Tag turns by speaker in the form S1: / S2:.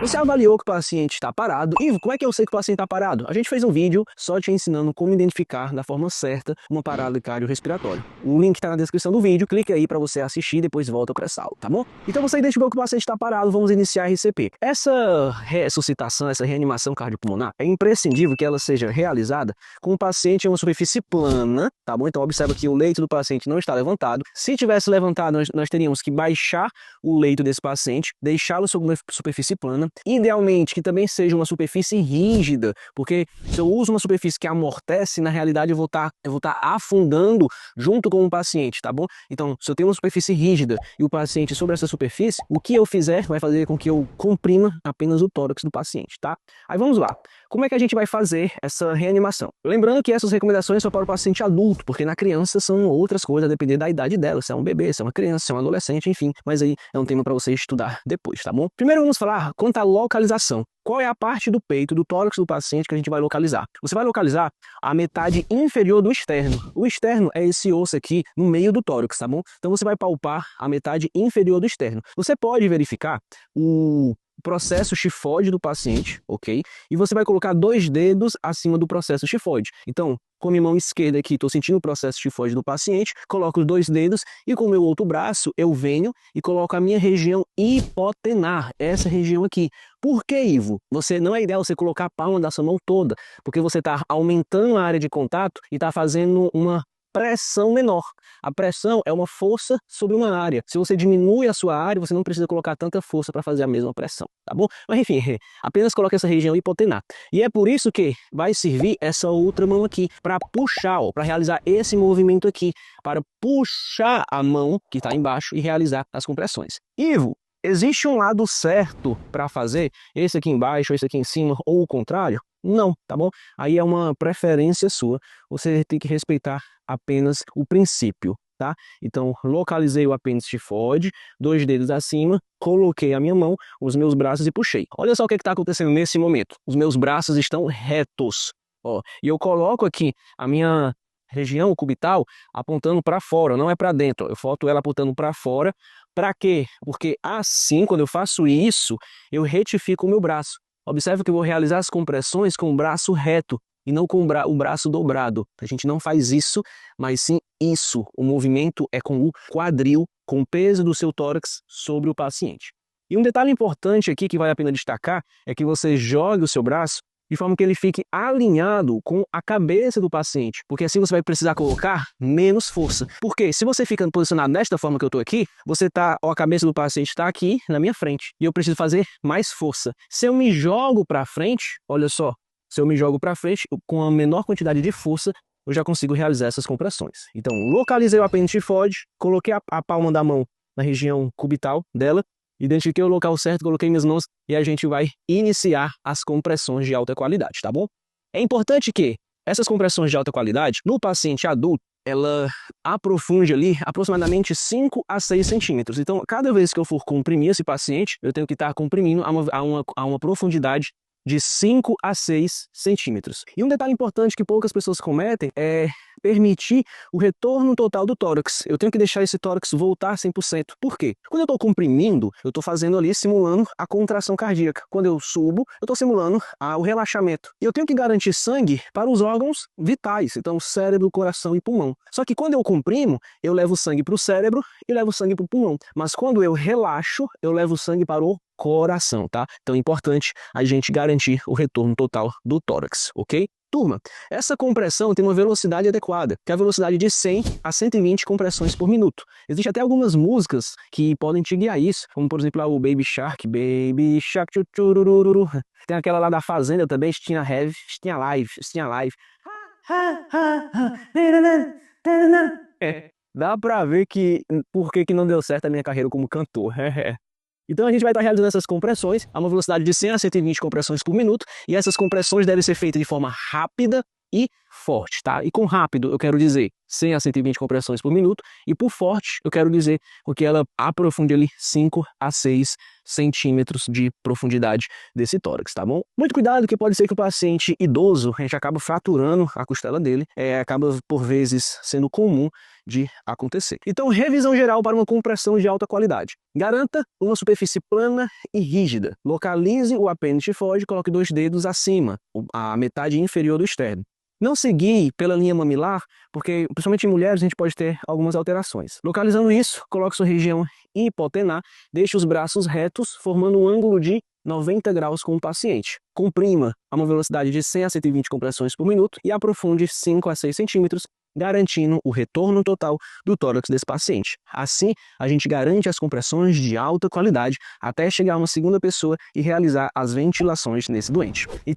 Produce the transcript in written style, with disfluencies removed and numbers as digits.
S1: Você avaliou que o paciente está parado. Ivo, como é que eu sei que o paciente está parado? A gente fez um vídeo só te ensinando como identificar da forma certa uma parada cardiorrespiratória. O link está na descrição do vídeo, clica aí para você assistir e depois volta para essa aula, tá bom? Então você identificou que o paciente está parado, vamos iniciar a RCP. Essa ressuscitação, essa reanimação cardiopulmonar, é imprescindível que ela seja realizada com o paciente em uma superfície plana, tá bom? Então observa que o leito do paciente não está levantado. Se tivesse levantado, nós teríamos que baixar o leito desse paciente, deixá-lo sobre uma superfície plana. Idealmente que também seja uma superfície rígida, porque se eu uso uma superfície que amortece, na realidade eu vou estar afundando junto com o paciente, tá bom? Então, se eu tenho uma superfície rígida e o paciente sobre essa superfície, o que eu fizer vai fazer com que eu comprima apenas o tórax do paciente, tá? Aí vamos lá. Como é que a gente vai fazer essa reanimação? Lembrando que essas recomendações são para o paciente adulto, porque na criança são outras coisas, a depender da idade dela, se é um bebê, se é uma criança, se é um adolescente, enfim. Mas aí é um tema para você estudar depois, tá bom? Primeiro vamos falar quanto à localização. Qual é a parte do peito, do tórax do paciente que a gente vai localizar? Você vai localizar a metade inferior do externo. O externo é esse osso aqui no meio do tórax, tá bom? Então você vai palpar a metade inferior do externo. Você pode verificar o processo chifoide do paciente, ok? E você vai colocar 2 dedos acima do processo chifoide. Então, com a minha mão esquerda aqui, estou sentindo o processo chifoide do paciente, coloco os 2 dedos e com o meu outro braço eu venho e coloco a minha região hipotenar, essa região aqui. Por que, Ivo? Não é ideal você colocar a palma da sua mão toda, porque você está aumentando a área de contato e está fazendo uma pressão menor. A pressão é uma força sobre uma área. Se você diminui a sua área, você não precisa colocar tanta força para fazer a mesma pressão, tá bom? Mas enfim, apenas coloque essa região hipotenar. E é por isso que vai servir essa outra mão aqui para puxar, para realizar esse movimento aqui, para puxar a mão que está embaixo e realizar as compressões. Ivo, existe um lado certo para fazer? Esse aqui embaixo, esse aqui em cima ou o contrário? Não, tá bom? Aí é uma preferência sua. Você tem que respeitar apenas o princípio, tá? Então, localizei o apêndice tifoide, 2 dedos acima, coloquei a minha mão, os meus braços e puxei. Olha só o que está acontecendo nesse momento. Os meus braços estão retos, ó. E eu coloco aqui a minha região cubital apontando para fora, não é para dentro. Eu foto ela apontando para fora. Para quê? Porque assim, quando eu faço isso, eu retifico o meu braço. Observe que eu vou realizar as compressões com o braço reto e não com o braço dobrado. A gente não faz isso, mas sim isso. O movimento é com o quadril, com o peso do seu tórax sobre o paciente. E um detalhe importante aqui que vale a pena destacar é que você jogue o seu braço de forma que ele fique alinhado com a cabeça do paciente, porque assim você vai precisar colocar menos força. Porque se você fica posicionado desta forma que eu estou aqui, a cabeça do paciente está aqui na minha frente e eu preciso fazer mais força. Se eu me jogo para frente, olha só, se eu me jogo para frente com a menor quantidade de força, eu já consigo realizar essas compressões. Então, localizei o apêndice tifoide, coloquei a palma da mão na região cubital dela, identifiquei o local certo, coloquei minhas mãos e a gente vai iniciar as compressões de alta qualidade, tá bom? É importante que essas compressões de alta qualidade, no paciente adulto, ela aprofunde ali aproximadamente 5 a 6 centímetros. Então, cada vez que eu for comprimir esse paciente, eu tenho que estar comprimindo a uma profundidade de 5 a 6 centímetros. E um detalhe importante que poucas pessoas cometem é permitir o retorno total do tórax. Eu tenho que deixar esse tórax voltar 100%. Por quê? Quando eu estou comprimindo, eu estou fazendo ali, simulando a contração cardíaca. Quando eu subo, eu estou simulando o relaxamento. E eu tenho que garantir sangue para os órgãos vitais, então cérebro, coração e pulmão. Só que quando eu comprimo, eu levo sangue para o cérebro e levo sangue para o pulmão. Mas quando eu relaxo, eu levo sangue para o coração, tá? Então é importante a gente garantir o retorno total do tórax, ok? Turma, essa compressão tem uma velocidade adequada, que é a velocidade de 100 a 120 compressões por minuto. Existem até algumas músicas que podem te guiar isso, como por exemplo o Baby Shark, tchurururu. Tem aquela lá da Fazenda também, Stinha Heavy, Stinha Live, Stinha Live. Dá pra ver que por que não deu certo a minha carreira como cantor. Então a gente vai estar realizando essas compressões a uma velocidade de 100 a 120 compressões por minuto, e essas compressões devem ser feitas de forma rápida e forte, tá? E com rápido eu quero dizer 100 a 120 compressões por minuto, e por forte eu quero dizer que ela aprofunde ali 5 a 6 centímetros de profundidade desse tórax, tá bom? Muito cuidado, que pode ser que o paciente idoso, a gente acaba fraturando a costela dele, acaba por vezes sendo comum de acontecer. Então, revisão geral para uma compressão de alta qualidade. Garanta uma superfície plana e rígida. Localize o apêndice tifoide e coloque 2 dedos acima, a metade inferior do externo. Não seguir pela linha mamilar, porque principalmente em mulheres a gente pode ter algumas alterações. Localizando isso, coloque sua região hipotenar, deixe os braços retos, formando um ângulo de 90 graus com o paciente. Comprima a uma velocidade de 100 a 120 compressões por minuto e aprofunde 5 a 6 centímetros, garantindo o retorno total do tórax desse paciente. Assim, a gente garante as compressões de alta qualidade até chegar a uma segunda pessoa e realizar as ventilações nesse doente. E